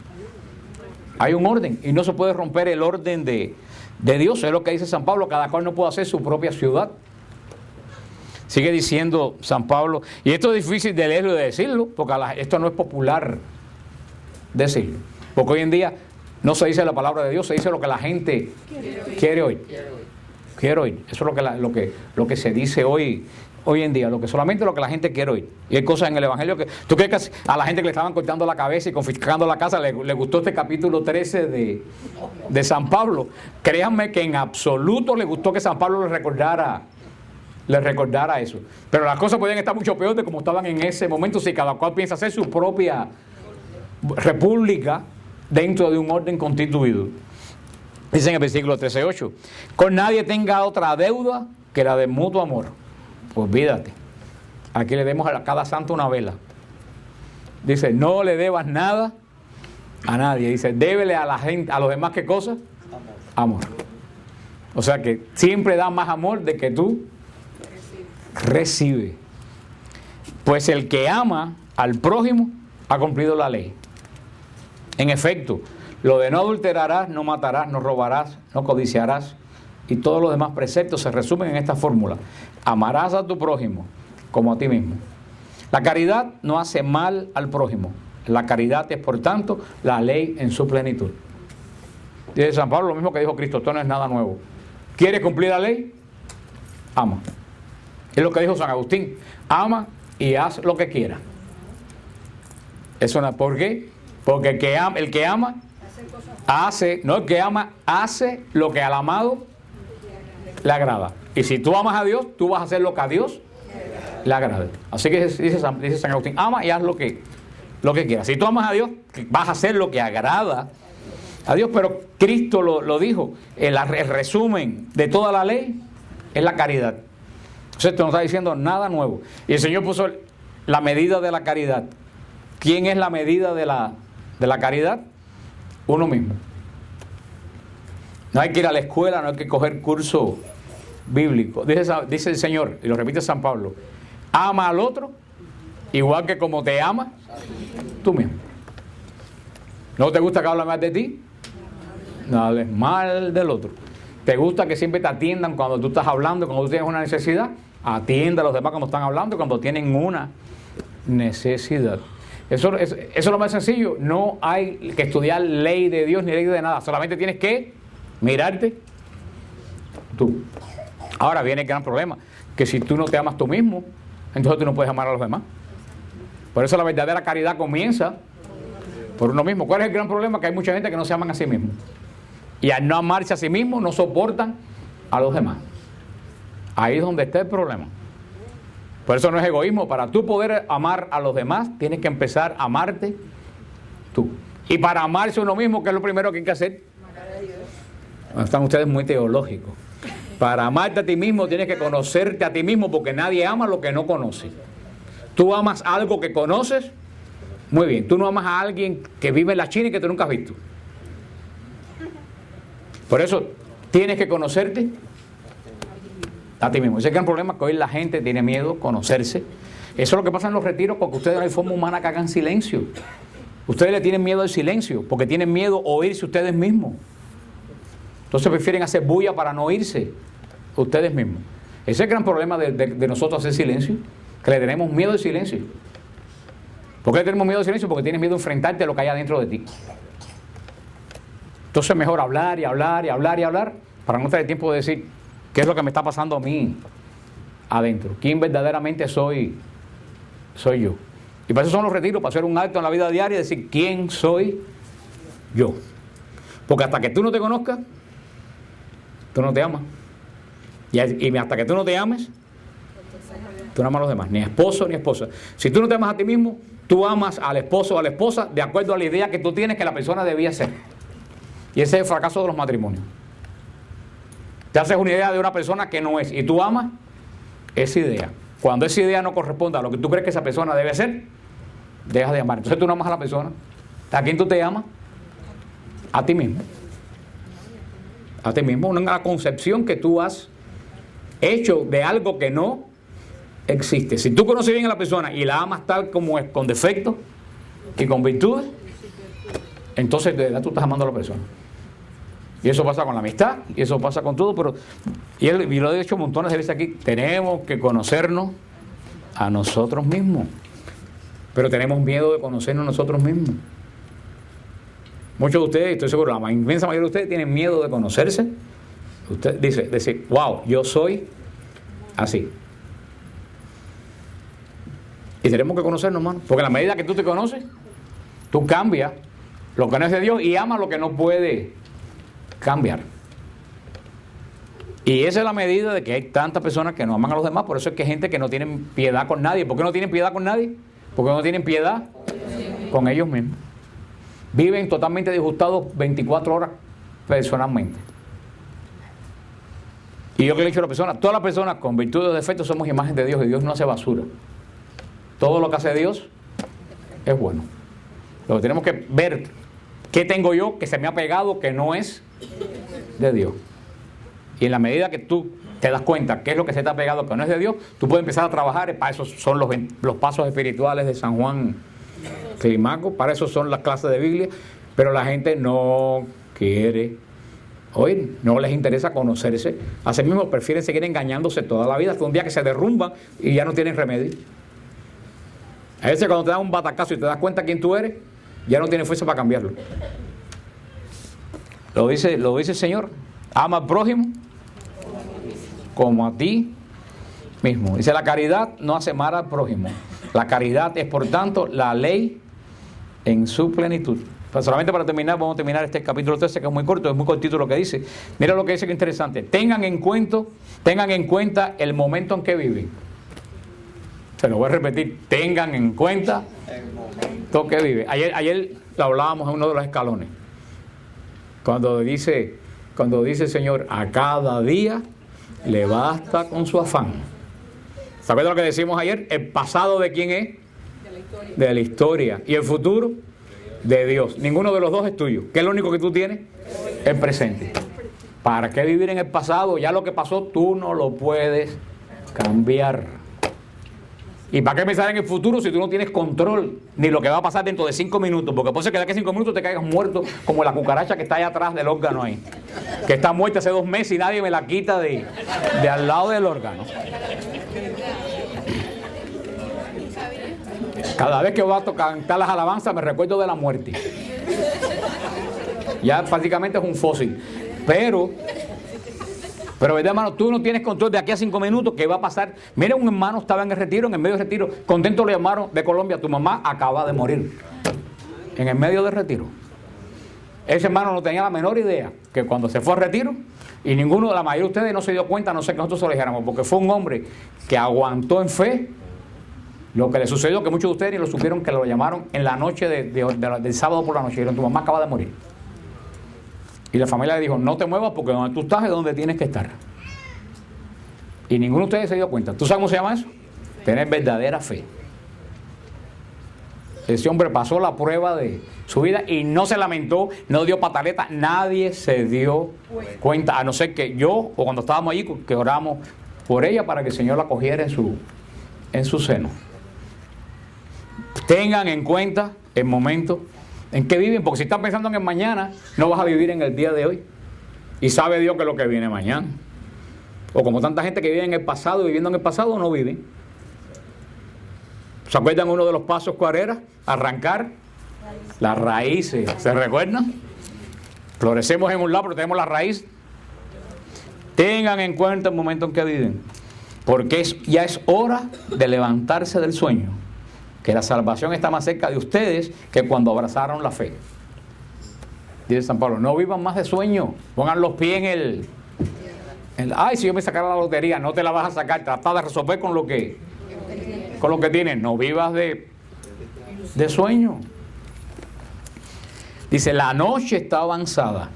orden y no se puede romper el orden de Dios. Es lo que dice San Pablo, cada cual no puede hacer su propia ciudad. Sigue diciendo San Pablo, y esto es difícil de leerlo y de decirlo, porque esto no es popular decirlo, porque hoy en día no se dice la palabra de Dios, se dice lo que la gente quiere oír. Eso es lo que se dice hoy en día, solamente lo que la gente quiere oír. Y hay cosas en el Evangelio que tú crees que a la gente que le estaban cortando la cabeza y confiscando la casa le gustó este capítulo 13 de San Pablo. Créanme que en absoluto le gustó que San Pablo les recordara eso. Pero las cosas podían estar mucho peor de como estaban en ese momento si cada cual piensa hacer su propia república dentro de un orden constituido. Dice en el versículo 13:8, con nadie tenga otra deuda que la de mutuo amor. Pues olvídate, aquí le demos a cada santo una vela. Dice, no le debas nada a nadie. Dice, débele a la gente, a los demás, ¿qué cosa? Amor. O sea que siempre da más amor de que tú recibe. Pues el que ama al prójimo ha cumplido la ley. En efecto, lo de no adulterarás, no matarás, no robarás, no codiciarás y todos los demás preceptos se resumen en esta fórmula: amarás a tu prójimo como a ti mismo. La caridad no hace mal al prójimo. La caridad es, por tanto, la ley en su plenitud. Dice San Pablo lo mismo que dijo Cristo, esto no es nada nuevo. ¿Quieres cumplir la ley? Ama. Es lo que dijo San Agustín, ama y haz lo que quiera. Eso no, ¿por qué? Porque el que ama hace lo que al amado le agrada. Y si tú amas a Dios, tú vas a hacer lo que a Dios le agrade. Así que dice San Agustín, ama y haz lo que quieras. Si tú amas a Dios, vas a hacer lo que agrada a Dios. Pero Cristo lo dijo, el resumen de toda la ley es la caridad. Entonces esto no está diciendo nada nuevo. Y el Señor puso la medida de la caridad. ¿Quién es la medida de la caridad? Uno mismo. No hay que ir a la escuela, no hay que coger curso bíblico. Dice el Señor, y lo repite San Pablo, ama al otro igual que como te ama tú mismo. ¿No te gusta que hable mal de ti? No hables mal del otro. ¿Te gusta que siempre te atiendan cuando tú estás hablando, cuando tú tienes una necesidad? Atienda a los demás cuando están hablando, cuando tienen una necesidad. Eso es lo más sencillo. No hay que estudiar ley de Dios ni ley de nada. Solamente tienes que mirarte tú. Ahora viene el gran problema, que si tú no te amas tú mismo, entonces tú no puedes amar a los demás. Por eso la verdadera caridad comienza por uno mismo. ¿Cuál es el gran problema? Que hay mucha gente que no se aman a sí mismo. Y al no amarse a sí mismo, no soportan a los demás. Ahí es donde está el problema. Por eso no es egoísmo. Para tú poder amar a los demás, tienes que empezar a amarte tú. Y para amarse uno mismo, ¿qué es lo primero que hay que hacer? Están ustedes muy teológicos. Para amarte a ti mismo tienes que conocerte a ti mismo, porque nadie ama lo que no conoce. Tú amas algo que conoces, muy bien. Tú no amas a alguien que vive en la China y que tú nunca has visto. Por eso tienes que conocerte a ti mismo. Ese es el gran problema, que hoy la gente tiene miedo a conocerse. Eso es lo que pasa en los retiros, porque ustedes no hay forma humana que hagan silencio. Ustedes le tienen miedo al silencio, porque tienen miedo a oírse ustedes mismos. Entonces prefieren hacer bulla para no oírse ustedes mismos. Ese es el gran problema de nosotros, hacer silencio, que le tenemos miedo al silencio. ¿Por qué le tenemos miedo al silencio? Porque tienes miedo a enfrentarte a lo que hay adentro de ti. Entonces es mejor hablar y hablar y hablar y hablar, para no tener tiempo de decir qué es lo que me está pasando a mí adentro. ¿Quién verdaderamente soy yo? Y para eso son los retiros, para hacer un acto en la vida diaria y decir quién soy yo. Porque hasta que tú no te conozcas, tú no te amas. Y hasta que tú no te ames, tú no amas a los demás, ni esposo ni esposa. Si tú no te amas a ti mismo, tú amas al esposo o a la esposa de acuerdo a la idea que tú tienes que la persona debía ser. Y ese es el fracaso de los matrimonios. Te haces una idea de una persona que no es, y tú amas esa idea. Cuando esa idea no corresponde a lo que tú crees que esa persona debe ser, dejas de amar. Entonces tú no amas a la persona. ¿A quién tú te amas? A ti mismo. A ti mismo. Una concepción que tú has hecho de algo que no existe. Si tú conoces bien a la persona y la amas tal como es, con defectos y con virtudes, entonces de verdad tú estás amando a la persona. Y eso pasa con la amistad, y eso pasa con todo, pero y lo he dicho montones de veces aquí, tenemos que conocernos a nosotros mismos. Pero tenemos miedo de conocernos a nosotros mismos. Muchos de ustedes, estoy seguro, la inmensa mayoría de ustedes tienen miedo de conocerse. Usted dice, wow, yo soy así. Y tenemos que conocernos, hermano, porque a la medida que tú te conoces, tú cambias lo que no es de Dios y amas lo que no puede cambiar. Y esa es la medida de que hay tantas personas que no aman a los demás. Por eso es que hay gente que no tienen piedad con nadie. ¿Por qué no tienen piedad con nadie? Porque no tienen piedad con ellos mismos. Viven totalmente disgustados 24 horas personalmente. Y yo que le he dicho a la persona, todas las personas con virtudes o defectos somos imagen de Dios, y Dios no hace basura. Todo lo que hace Dios es bueno. Lo que tenemos que ver, ¿qué tengo yo que se me ha pegado que no es de Dios? Y en la medida que tú te das cuenta qué es lo que se te ha pegado que no es de Dios, tú puedes empezar a trabajar. Para eso son los pasos espirituales de San Juan Climaco, para eso son las clases de Biblia. Pero la gente no quiere oír, no les interesa conocerse. Así mismo prefieren seguir engañándose toda la vida hasta un día que se derrumban y ya no tienen remedio. A veces cuando te dan un batacazo y te das cuenta quién tú eres, ya no tienes fuerza para cambiarlo. Lo dice el Señor: ama al prójimo como a ti mismo. Dice, la caridad no hace mal al prójimo. La caridad es, por tanto, la ley en su plenitud. Pero solamente para terminar, vamos a terminar este capítulo 13, que es muy corto, es muy cortito lo que dice. Mira lo que dice, que es interesante. Tengan en cuenta el momento en que viven. Se lo voy a repetir. Tengan en cuenta el momento que viven. Ayer lo hablábamos en uno de los escalones. Cuando dice el Señor, a cada día le basta con su afán. ¿Sabes lo que decimos ayer? ¿El pasado de quién es? De la historia. ¿Y el futuro? De Dios. Ninguno de los dos es tuyo. ¿Qué es lo único que tú tienes? El presente. ¿Para qué vivir en el pasado? Ya lo que pasó tú no lo puedes cambiar. ¿Y para qué pensar en el futuro si tú no tienes control ni lo que va a pasar dentro de 5 minutos? Porque puede ser que de aquí a 5 minutos te caigas muerto, como la cucaracha que está allá atrás del órgano ahí, que está muerta hace 2 meses y nadie me la quita de al lado del órgano. Cada vez que voy a cantar las alabanzas me recuerdo de la muerte. Ya prácticamente es un fósil. Pero verdad, hermano, tú no tienes control de aquí a 5 minutos qué va a pasar. Mira, un hermano estaba en el retiro, en el medio del retiro, contento le llamaron de Colombia: tu mamá acaba de morir. En el medio del retiro. Ese hermano no tenía la menor idea que cuando se fue al retiro, y la mayoría de ustedes no se dio cuenta, no sé que nosotros se lo dijéramos, porque fue un hombre que aguantó en fe Lo que le sucedió, que muchos de ustedes ni lo supieron, que lo llamaron en la noche del sábado por la noche. Dijeron, tu mamá acaba de morir. Y la familia le dijo, no te muevas porque donde tú estás es donde tienes que estar. Y ninguno de ustedes se dio cuenta. ¿Tú sabes cómo se llama eso? Tener verdadera fe. Ese hombre pasó la prueba de su vida y no se lamentó, no dio pataleta, nadie se dio cuenta, a no ser que yo, o cuando estábamos allí, que oramos por ella para que el Señor la cogiera en su seno. Tengan en cuenta el momento en que viven, porque si estás pensando en el mañana, no vas a vivir en el día de hoy. Y sabe Dios que es lo que viene mañana. O como tanta gente que vive en el pasado y viviendo en el pasado, no viven. ¿Se acuerdan uno de los pasos cuál era? Arrancar las raíces. ¿Se recuerdan? Florecemos en un lado, pero tenemos la raíz. Tengan en cuenta el momento en que viven, porque ya es hora de levantarse del sueño, que la salvación está más cerca de ustedes que cuando abrazaron la fe. Dice San Pablo, no vivan más de sueño, pongan los pies en ay, si yo me sacara la lotería, no te la vas a sacar, trata de resolver con lo que tienes, no vivas de sueño. Dice, la noche está avanzada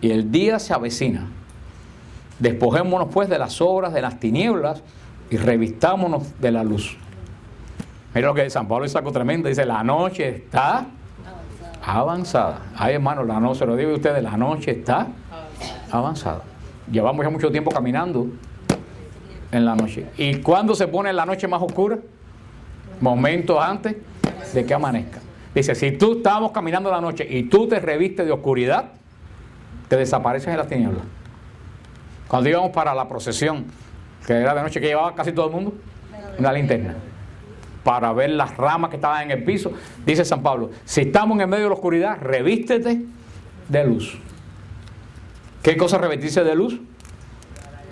y el día se avecina. Despojémonos pues de las obras de las tinieblas y revistámonos de la luz. Mira lo que San Pablo es algo tremendo, dice, la noche está avanzada. Ay, hermano, la noche, se lo digo a ustedes, la noche está avanzada. Llevamos ya mucho tiempo caminando en la noche. ¿Y cuándo se pone la noche más oscura? Momentos antes de que amanezca. Dice, si tú estábamos caminando en la noche y tú te revistes de oscuridad, te desapareces en las tinieblas. Cuando íbamos para la procesión, que era de noche, que llevaba casi todo el mundo, una linterna, para ver las ramas que estaban en el piso, dice San Pablo, si estamos en el medio de la oscuridad, revístete de luz. ¿Qué cosa es revestirse de luz?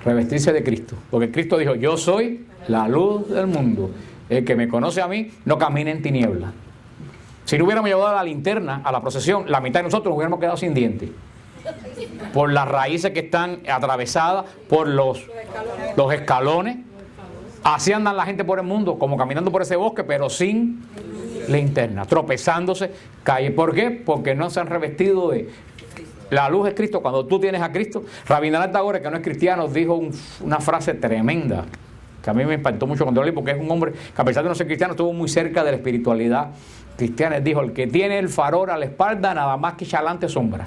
Revestirse de Cristo, porque Cristo dijo, yo soy la luz del mundo, el que me conoce a mí no camina en tinieblas. Si no hubiéramos llevado la linterna a la procesión, la mitad de nosotros nos hubiéramos quedado sin dientes, por las raíces que están atravesadas, por los escalones. Así andan la gente por el mundo, como caminando por ese bosque, pero sin linterna, tropezándose, cae. ¿Por qué? Porque no se han revestido de... La luz es Cristo. Cuando tú tienes a Cristo, Rabindranath Tagore, que no es cristiano, dijo una frase tremenda, que a mí me impactó mucho cuando lo leí, porque es un hombre que a pesar de no ser cristiano, estuvo muy cerca de la espiritualidad cristiana. Él dijo, el que tiene el farol a la espalda, nada más que echa adelante sombra.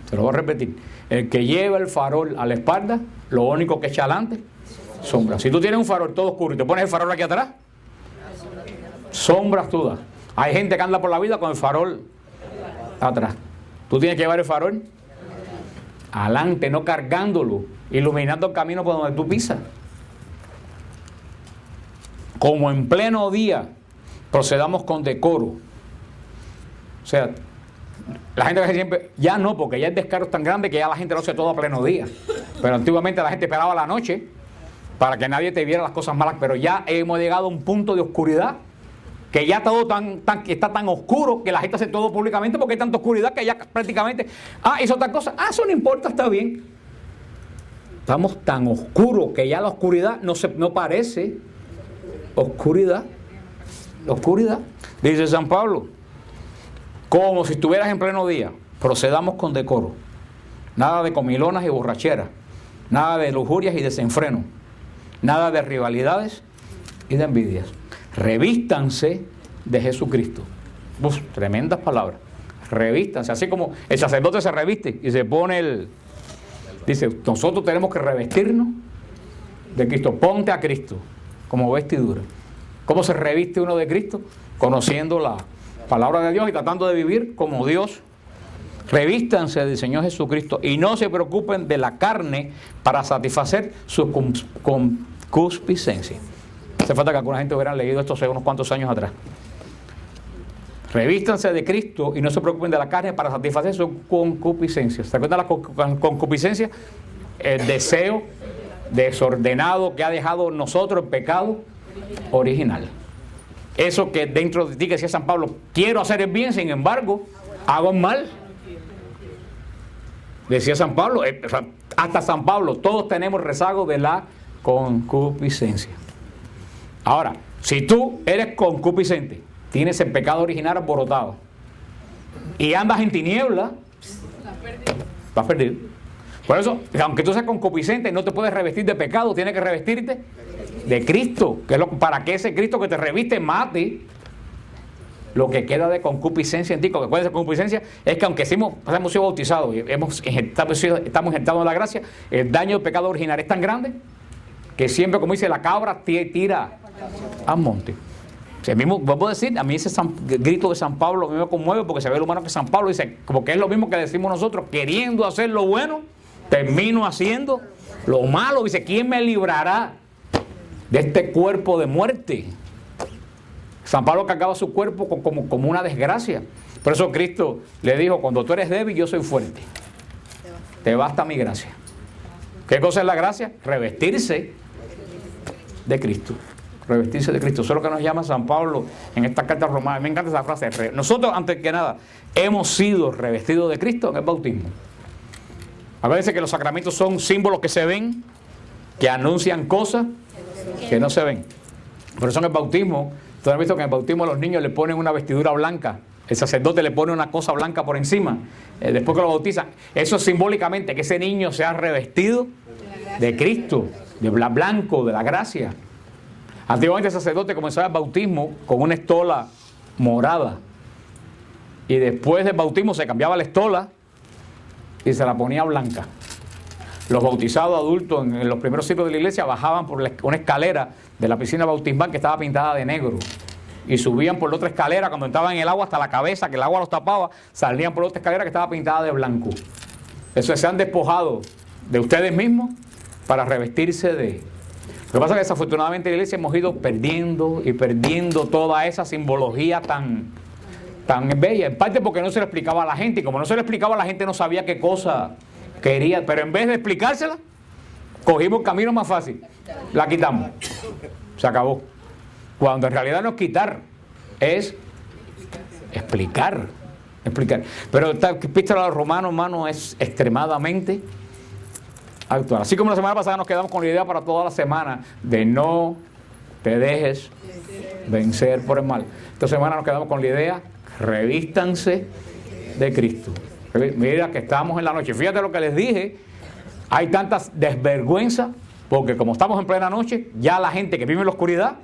Se lo voy a repetir. El que lleva el farol a la espalda, lo único que echa adelante, sombra. Si tú tienes un farol todo oscuro y te pones el farol aquí atrás, sombras todas. Hay gente que anda por la vida con el farol atrás. Tú tienes que llevar el farol adelante, no cargándolo, iluminando el camino por donde tú pisas. Como en pleno día, procedamos con decoro. O sea, la gente que siempre, ya no, porque ya el descaro es tan grande que ya la gente lo hace todo a pleno día. Pero antiguamente la gente esperaba la noche para que nadie te viera las cosas malas, pero ya hemos llegado a un punto de oscuridad que ya todo está tan oscuro que la gente hace todo públicamente porque hay tanta oscuridad que ya prácticamente, hizo tal cosa, eso no importa, está bien. Estamos tan oscuros que ya la oscuridad no parece oscuridad. La oscuridad, dice San Pablo, como si estuvieras en pleno día, procedamos con decoro, nada de comilonas y borracheras, nada de lujurias y desenfreno, nada de rivalidades y de envidias. Revístanse de Jesucristo. Tremendas palabras. Revístanse, así como el sacerdote se reviste y se pone dice, nosotros tenemos que revestirnos de Cristo. Ponte a Cristo como vestidura. ¿Cómo se reviste uno de Cristo? Conociendo la palabra de Dios y tratando de vivir como Dios. Revístanse del Señor Jesucristo y no se preocupen de la carne para satisfacer su concupiscencia. Hace falta que alguna gente hubiera leído esto hace unos cuantos años atrás. Revístanse de Cristo y no se preocupen de la carne para satisfacer su concupiscencia. ¿Se acuerdan de la concupiscencia? El deseo desordenado que ha dejado en nosotros el pecado original. Eso que dentro de ti, que decía San Pablo, quiero hacer el bien, sin embargo, hago el mal. Decía San Pablo, hasta San Pablo, todos tenemos rezago de la concupiscencia. Ahora, si tú eres concupiscente, tienes el pecado original alborotado y andas en tiniebla, vas perdido. Por eso, aunque tú seas concupiscente, no te puedes revestir de pecado, tienes que revestirte de Cristo, que es para que ese Cristo que te reviste mate lo que queda de concupiscencia en ti. Lo que puede ser concupiscencia es que aunque hemos sido bautizados y estamos injertados en la gracia, el daño del pecado original es tan grande que siempre, como dice, la cabra tira al monte. O sea, mismo, vuelvo a decir, a mí ese grito de San Pablo me conmueve, porque se ve lo humano que San Pablo dice, como que es lo mismo que decimos nosotros, queriendo hacer lo bueno, termino haciendo lo malo. Dice, ¿quién me librará de este cuerpo de muerte? San Pablo cargaba su cuerpo como una desgracia. Por eso Cristo le dijo, cuando tú eres débil, yo soy fuerte. Te basta mi gracia. ¿Qué cosa es la gracia? Revestirse de Cristo. Revestirse de Cristo. Eso es lo que nos llama San Pablo en esta carta romana. Me encanta esa frase. Nosotros, antes que nada, hemos sido revestidos de Cristo en el bautismo. Acuérdense que los sacramentos son símbolos que se ven, que anuncian cosas que no se ven. Por eso en el bautismo, ustedes han visto que en el bautismo a los niños le ponen una vestidura blanca. El sacerdote le pone una cosa blanca por encima, después que lo bautizan. Eso es simbólicamente que ese niño se ha revestido de Cristo, de blanco, de la gracia. Antiguamente el sacerdote comenzaba el bautismo con una estola morada. Y después del bautismo se cambiaba la estola y se la ponía blanca. Los bautizados adultos en los primeros siglos de la iglesia bajaban por una escalera de la piscina bautismal que estaba pintada de negro. Y subían por la otra escalera, cuando entraban en el agua hasta la cabeza, que el agua los tapaba, salían por otra escalera que estaba pintada de blanco. Eso se han despojado de ustedes mismos para revestirse de... Lo que pasa es que desafortunadamente en la iglesia hemos ido perdiendo y perdiendo toda esa simbología tan bella. En parte porque no se le explicaba a la gente, y como no se le explicaba a la gente no sabía qué cosa quería, pero en vez de explicársela, cogimos el camino más fácil, la quitamos, se acabó. Cuando en realidad no es quitar, es explicar. Pero esta epístola a los romanos, hermano, es extremadamente actual. Así como la semana pasada nos quedamos con la idea para toda la semana de no te dejes vencer por el mal. Esta semana nos quedamos con la idea, revístanse de Cristo. Mira que estamos en la noche. Fíjate lo que les dije, hay tantas desvergüenzas, porque como estamos en plena noche, ya la gente que vive en la oscuridad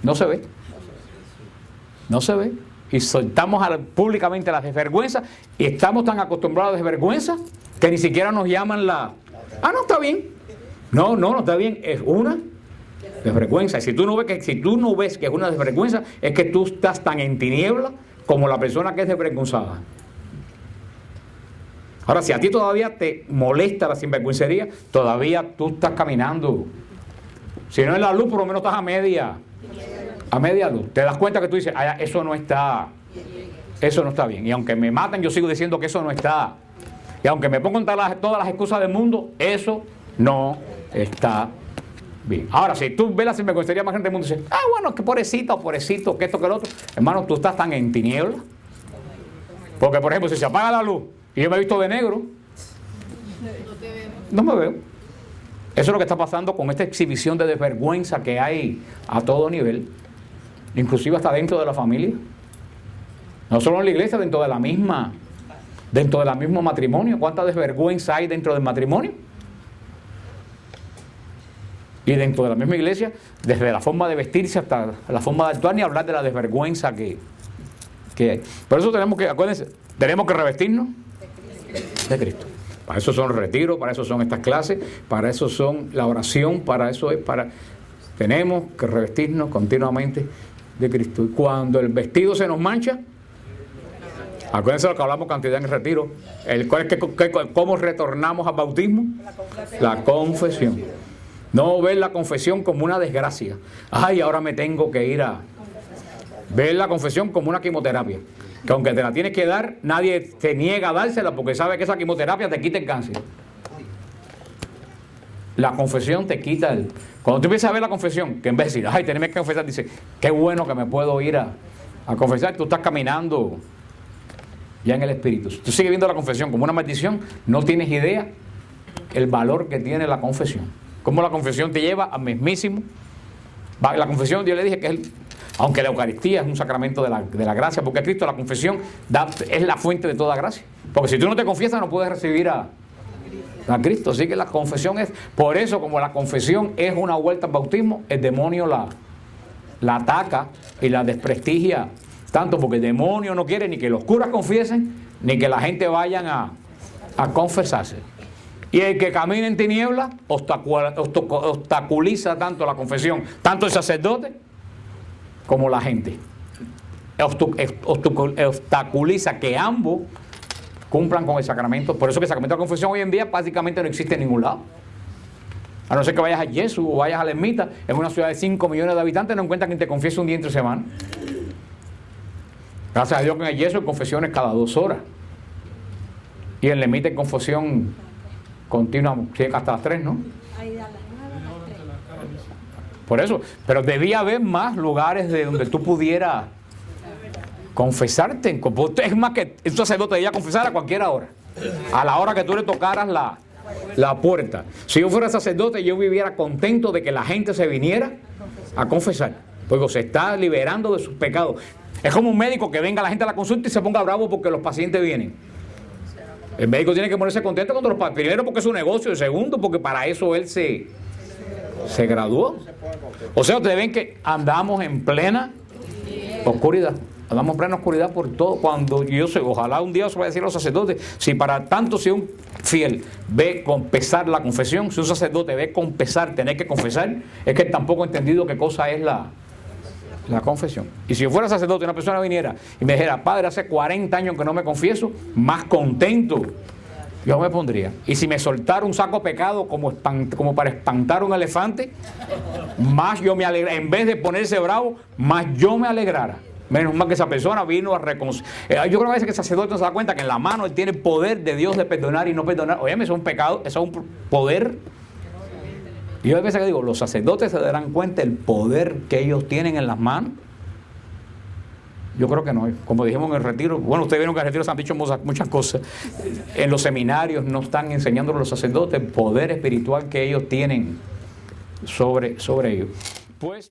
no se ve. No se ve. Y soltamos públicamente las desvergüenzas y estamos tan acostumbrados a desvergüenza que ni siquiera nos llaman la... Ah, no, está bien. No está bien. Es una desvergüenza. Y si tú no ves que es una desvergüenza, es que tú estás tan en tiniebla como la persona que es desvergonzada. Ahora, si a ti todavía te molesta la sinvergüencería, todavía tú estás caminando. Si no es la luz, por lo menos estás a media luz. Te das cuenta que tú dices, eso no está bien. Y aunque me maten, yo sigo diciendo que eso no está. Y aunque me pongan todas las excusas del mundo, eso no está bien. Ahora, si tú ves la sinvergüencería más gente del mundo y dices, bueno, que pobrecito, que esto, que lo otro. Hermano, tú estás tan en tiniebla. Porque, por ejemplo, si se apaga la luz y yo me he visto de negro, no me veo. Eso es lo que está pasando con esta exhibición de desvergüenza que hay a todo nivel, inclusive hasta dentro de la familia. No solo en la iglesia, dentro del mismo matrimonio. ¿Cuánta desvergüenza hay dentro del matrimonio? Y dentro de la misma iglesia, desde la forma de vestirse hasta la forma de actuar, ni hablar de la desvergüenza que hay. Por eso acuérdense, tenemos que revestirnos de Cristo. Para eso son los retiros, para eso son estas clases, para eso son la oración, tenemos que revestirnos continuamente de Cristo. Y cuando el vestido se nos mancha, acuérdense lo que hablamos cantidad en el retiro, ¿cómo retornamos al bautismo? La confesión. No ver la confesión como una desgracia. Ahora me tengo que ir a... Ver la confesión como una quimioterapia. Que aunque te la tienes que dar, nadie te niega a dársela porque sabe que esa quimioterapia te quita el cáncer. La confesión te quita Cuando tú empiezas a ver la confesión, que en vez de decir, tenemos que confesar, dice, qué bueno que me puedo ir a confesar, tú estás caminando ya en el Espíritu. Si tú sigues viendo la confesión como una maldición, no tienes idea el valor que tiene la confesión. Cómo la confesión te lleva al mismísimo La confesión, yo le dije que es aunque la Eucaristía es un sacramento de la gracia, porque Cristo, la confesión es la fuente de toda gracia. Porque si tú no te confiesas no puedes recibir a Cristo. Así que la confesión es, por eso como la confesión es una vuelta al bautismo, el demonio la ataca y la desprestigia tanto, porque el demonio no quiere ni que los curas confiesen, ni que la gente vayan a confesarse. Y el que camina en tinieblas obstaculiza tanto la confesión, tanto el sacerdote como la gente. Obstaculiza que ambos cumplan con el sacramento. Por eso que el sacramento de la confesión hoy en día prácticamente no existe en ningún lado. A no ser que vayas a Jesús o vayas a la ermita, en una ciudad de 5 millones de habitantes, no encuentran quien te confiese un día entre semana. Gracias a Dios que en el Jesús hay confesiones cada 2 horas. Y en la ermita hay confesión continua hasta las 3, ¿no? Por eso, pero debía haber más lugares de donde tú pudieras confesarte. Es más que un sacerdote debía confesar a cualquier hora, a la hora que tú le tocaras la puerta. Si yo fuera sacerdote, yo viviera contento de que la gente se viniera a confesar, porque se está liberando de sus pecados. Es como un médico que venga la gente a la consulta y se ponga bravo porque los pacientes vienen. El médico tiene que ponerse contento cuando primero porque es su negocio, y segundo porque para eso él se graduó. O sea, ustedes ven que andamos en plena oscuridad. Andamos en plena oscuridad por todo. Cuando yo sé, ojalá un día se vaya a decir a los sacerdotes, si para tanto si un fiel ve confesar la confesión, si un sacerdote ve confesar, tener que confesar, es que tampoco ha entendido qué cosa es la confesión. Y si yo fuera sacerdote y una persona viniera y me dijera, padre, hace 40 años que no me confieso, más contento yo me pondría. Y si me soltara un saco de pecado como para espantar un elefante, más yo me alegrara. En vez de ponerse bravo, más yo me alegrara. Menos mal que esa persona vino a reconocer. Yo creo que a veces que el sacerdote no se da cuenta que en la mano él tiene el poder de Dios de perdonar y no perdonar. Oye, eso es un pecado, eso es un poder. Y yo a veces que digo, los sacerdotes se darán cuenta del poder que ellos tienen en las manos. Yo creo que no. Como dijimos en el retiro, bueno, ustedes vieron que en el retiro se han dicho muchas cosas. En los seminarios no están enseñando a los sacerdotes el poder espiritual que ellos tienen sobre ellos. Pues